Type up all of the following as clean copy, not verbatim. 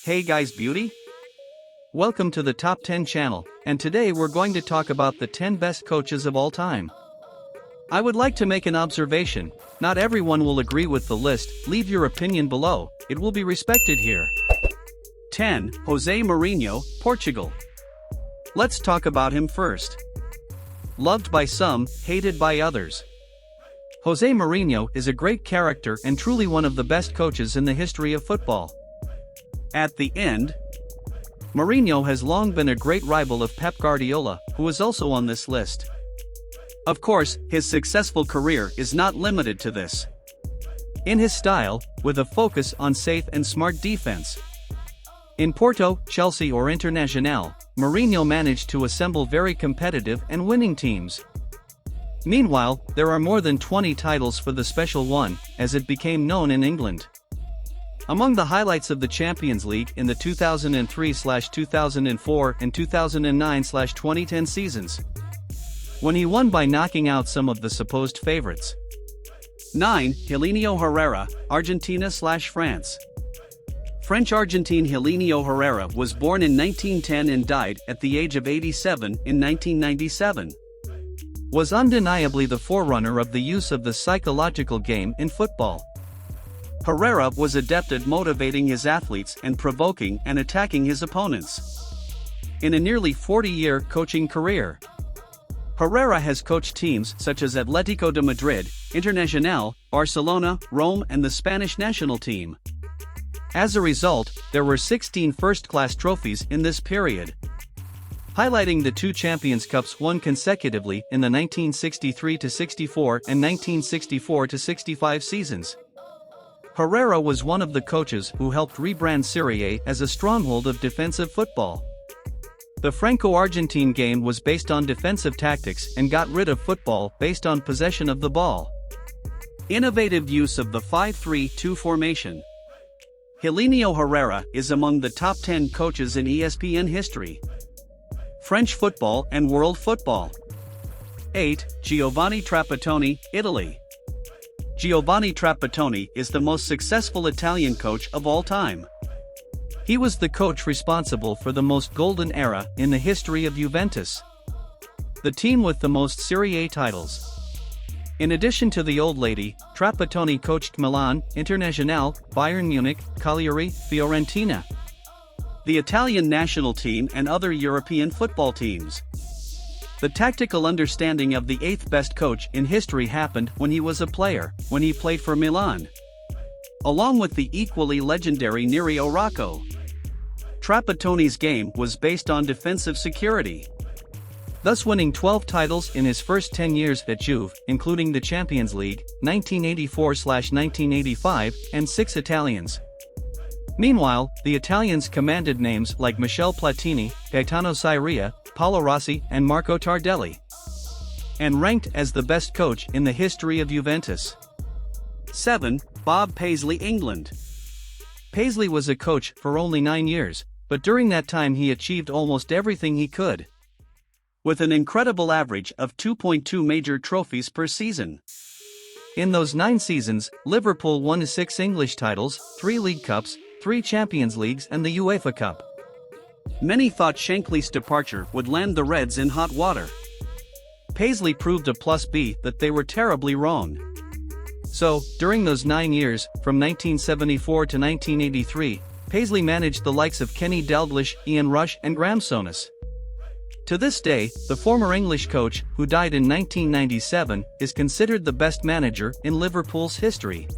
Hey guys, beauty? Welcome to the Top 10 channel, and today we're going to talk about the 10 best coaches of all time. I would like to make an observation: not everyone will agree with the list. Leave your opinion below, it will be respected here. 10. José Mourinho, Portugal. Let's talk about him first. Loved by some, hated by others. José Mourinho is a great character and truly one of the best coaches in the history of football. At the end, Mourinho has long been a great rival of Pep Guardiola, who is also on this list. Of course, his successful career is not limited to this. In his style, with a focus on safe and smart defense. In Porto, Chelsea or Internazionale, Mourinho managed to assemble very competitive and winning teams. Meanwhile, there are more than 20 titles for the Special One, as it became known in England. Among the highlights of the Champions League in the 2003/2004 and 2009/2010 seasons, when he won by knocking out some of the supposed favorites. 9. Helinho Herrera, Argentina/France. French-Argentine Helinho Herrera was born in 1910 and died at the age of 87 in 1997. Was undeniably the forerunner of the use of the psychological game in football. Herrera was adept at motivating his athletes and provoking and attacking his opponents. In a nearly 40-year coaching career, Herrera has coached teams such as Atlético de Madrid, Internazionale, Barcelona, Rome and the Spanish national team. As a result, there were 16 first-class trophies in this period, highlighting the two Champions Cups won consecutively in the 1963-64 and 1964-65 seasons. Herrera was one of the coaches who helped rebrand Serie A as a stronghold of defensive football. The Franco-Argentine game was based on defensive tactics and got rid of football based on possession of the ball. Innovative use of the 5-3-2 formation. Helinho Herrera is among the top 10 coaches in ESPN history. French football and world football. 8. Giovanni Trapattoni, Italy. Giovanni Trapattoni is the most successful Italian coach of all time. He was the coach responsible for the most golden era in the history of Juventus, the team with the most Serie A titles. In addition to the old lady, Trapattoni coached Milan, Internazionale, Bayern Munich, Cagliari, Fiorentina, the Italian national team and other European football teams. The tactical understanding of the 8th best coach in history happened when he was a player, when he played for Milan, along with the equally legendary Nerio Rocco. Trapattoni's game was based on defensive security, thus winning 12 titles in his first 10 years at Juve, including the Champions League, 1984/1985, and 6 Italians. Meanwhile, the Italians commanded names like Michel Platini, Gaetano Scirea, Paolo Rossi and Marco Tardelli, and ranked as the best coach in the history of Juventus. 7. Bob Paisley, England. Paisley was a coach for only 9 years, but during that time he achieved almost everything he could, with an incredible average of 2.2 major trophies per season. In those 9 seasons, Liverpool won 6 English titles, 3 League Cups, 3 Champions Leagues and the UEFA Cup. Many thought Shankly's departure would land the Reds in hot water. Paisley proved to +B that they were terribly wrong. So, during those 9 years, from 1974 to 1983, Paisley managed the likes of Kenny Dalglish, Ian Rush and Graham Souness. To this day, the former English coach, who died in 1997, is considered the best manager in Liverpool's history.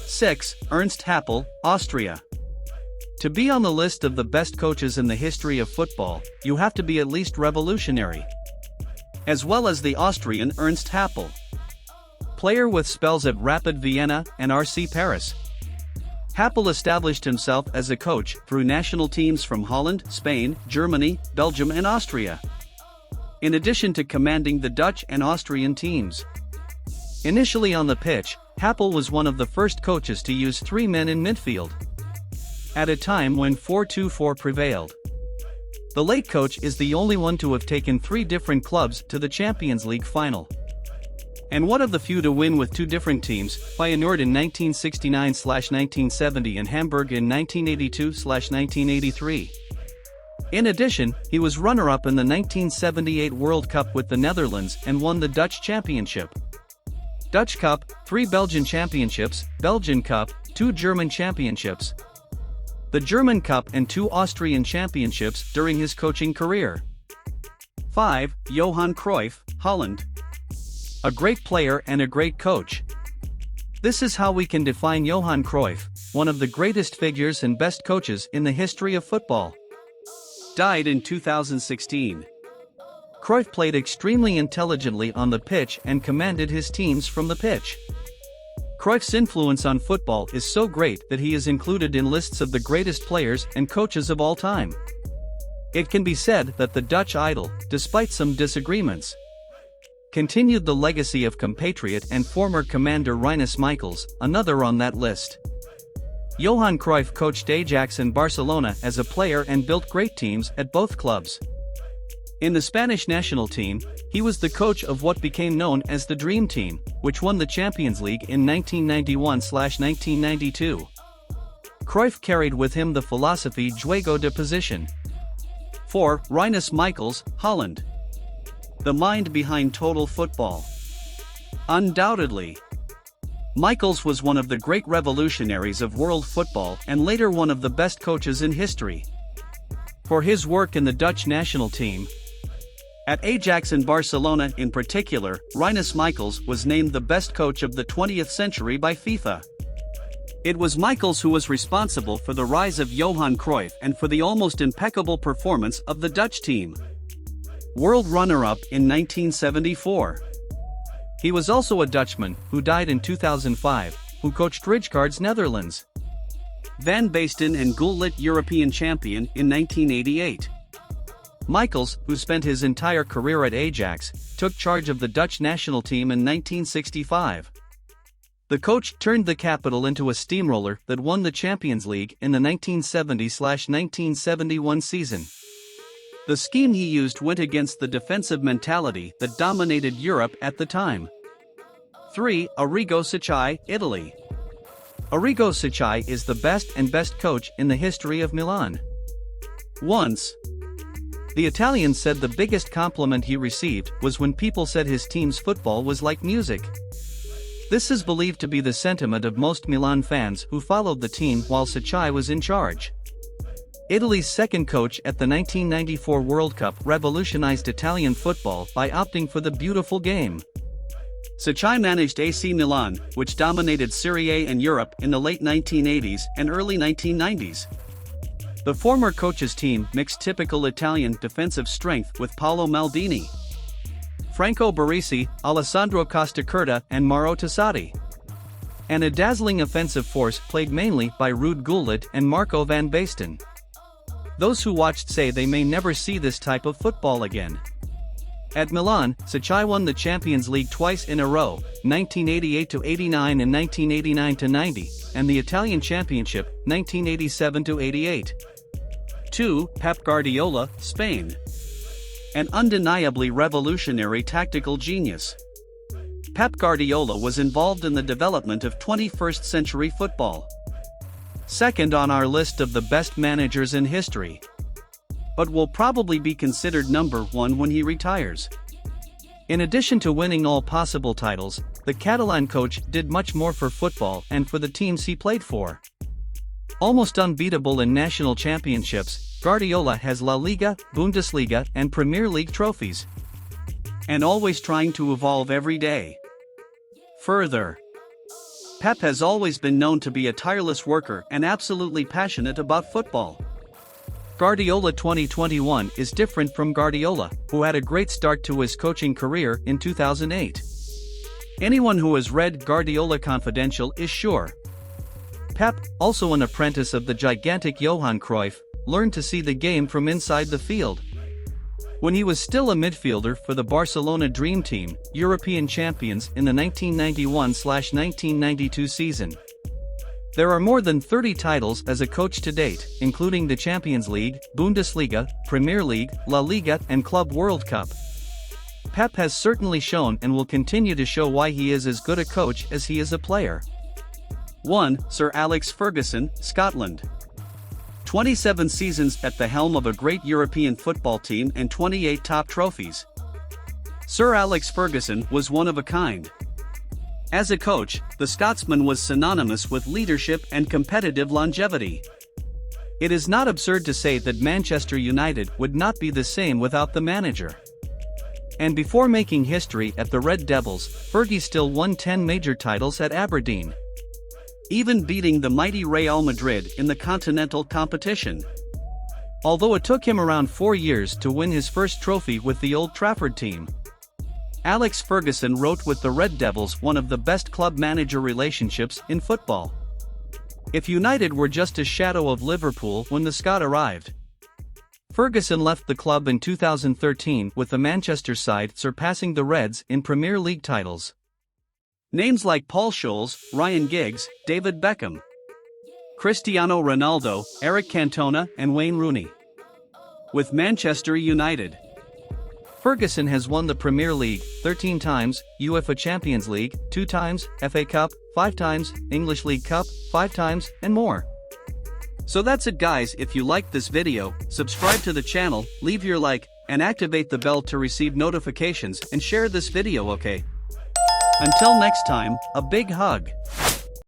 6. Ernst Happel, Austria. To be on the list of the best coaches in the history of football, you have to be at least revolutionary. As well as the Austrian Ernst Happel, player with spells at Rapid Vienna and RC Paris. Happel established himself as a coach through national teams from Holland, Spain, Germany, Belgium and Austria, in addition to commanding the Dutch and Austrian teams. Initially on the pitch, Happel was one of the first coaches to use 3 men in midfield, at a time when 4-2-4 prevailed. The late coach is the only one to have taken 3 different clubs to the Champions League final. and one of the few to win with two different teams, Feyenoord in 1969-1970 and Hamburg in 1982-1983. In addition, he was runner-up in the 1978 World Cup with the Netherlands and won the Dutch Championship. Dutch Cup, 3 Belgian Championships, Belgian Cup, 2 German Championships, the German Cup and 2 Austrian Championships during his coaching career. 5. Johan Cruyff, Holland. A great player and a great coach. This is how we can define Johan Cruyff, one of the greatest figures and best coaches in the history of football. Died in 2016. Cruyff played extremely intelligently on the pitch and commanded his teams from the pitch. Cruyff's influence on football is so great that he is included in lists of the greatest players and coaches of all time. It can be said that the Dutch idol, despite some disagreements, continued the legacy of compatriot and former commander Rinus Michels, another on that list. Johan Cruyff coached Ajax and Barcelona as a player and built great teams at both clubs. In the Spanish national team, he was the coach of what became known as the Dream Team, which won the Champions League in 1991-1992. Cruyff carried with him the philosophy Juego de Posición. 4. Rinus Michels, Holland. The mind behind total football. Undoubtedly, Michels was one of the great revolutionaries of world football and later one of the best coaches in history. For his work in the Dutch national team, at Ajax and Barcelona in particular, Rinus Michels was named the best coach of the 20th century by FIFA. It was Michels who was responsible for the rise of Johan Cruyff and for the almost impeccable performance of the Dutch team. World runner-up in 1974. He was also a Dutchman who died in 2005, who coached Rijkaard's Netherlands. Van Basten and Gullit European champion in 1988. Michels, who spent his entire career at Ajax, took charge of the Dutch national team in 1965. The coach turned the capital into a steamroller that won the Champions League in the 1970-1971 season. The scheme he used went against the defensive mentality that dominated Europe at the time. 3. Arrigo Sacchi, Italy. Arrigo Sacchi is the best coach in the history of Milan. Once, the Italian said the biggest compliment he received was when people said his team's football was like music. This is believed to be the sentiment of most Milan fans who followed the team while Sacchi was in charge. Italy's second coach at the 1994 World Cup revolutionized Italian football by opting for the beautiful game. Sacchi managed AC Milan, which dominated Serie A and Europe in the late 1980s and early 1990s. The former coach's team mixed typical Italian defensive strength with Paolo Maldini, Franco Baresi, Alessandro Costacurta and Mauro Tassati, and a dazzling offensive force played mainly by Ruud Gullit and Marco van Basten. Those who watched say they may never see this type of football again. At Milan, Sacchi won the Champions League twice in a row, 1988-89 and 1989-90, and the Italian Championship, 1987-88. 2. Pep Guardiola, Spain. An undeniably revolutionary tactical genius. Pep Guardiola was involved in the development of 21st century football. Second on our list of the best managers in history, but will probably be considered number 1 when he retires. In addition to winning all possible titles, the Catalan coach did much more for football and for the teams he played for. Almost unbeatable in national championships, Guardiola has La Liga, Bundesliga, and Premier League trophies. And always trying to evolve every day. Further, Pep has always been known to be a tireless worker and absolutely passionate about football. Guardiola 2021 is different from Guardiola, who had a great start to his coaching career in 2008. Anyone who has read Guardiola Confidential is sure. Pep, also an apprentice of the gigantic Johan Cruyff, learned to see the game from inside the field. When he was still a midfielder for the Barcelona Dream Team, European champions in the 1991-1992 season. There are more than 30 titles as a coach to date, including the Champions League, Bundesliga, Premier League, La Liga, and Club World Cup. Pep has certainly shown and will continue to show why he is as good a coach as he is a player. 1. Sir Alex Ferguson, Scotland. 27 seasons at the helm of a great European football team and 28 top trophies. Sir Alex Ferguson was one of a kind. As a coach, the Scotsman was synonymous with leadership and competitive longevity. It is not absurd to say that Manchester United would not be the same without the manager. And before making history at the Red Devils, Fergie still won 10 major titles at Aberdeen, even beating the mighty Real Madrid in the continental competition. Although it took him around 4 years to win his first trophy with the Old Trafford team. Alex Ferguson wrote with the Red Devils one of the best club-manager relationships in football. If United were just a shadow of Liverpool when the Scot arrived. Ferguson left the club in 2013 with the Manchester side surpassing the Reds in Premier League titles. Names like Paul Scholes, Ryan Giggs, David Beckham, Cristiano Ronaldo, Eric Cantona and Wayne Rooney. With Manchester United, Ferguson has won the Premier League 13 times, UEFA Champions League 2 times, FA Cup 5 times, English League Cup 5 times, and more. So that's it guys. If you liked this video, subscribe to the channel, leave your like, and activate the bell to receive notifications and share this video, okay? Until next time, a big hug.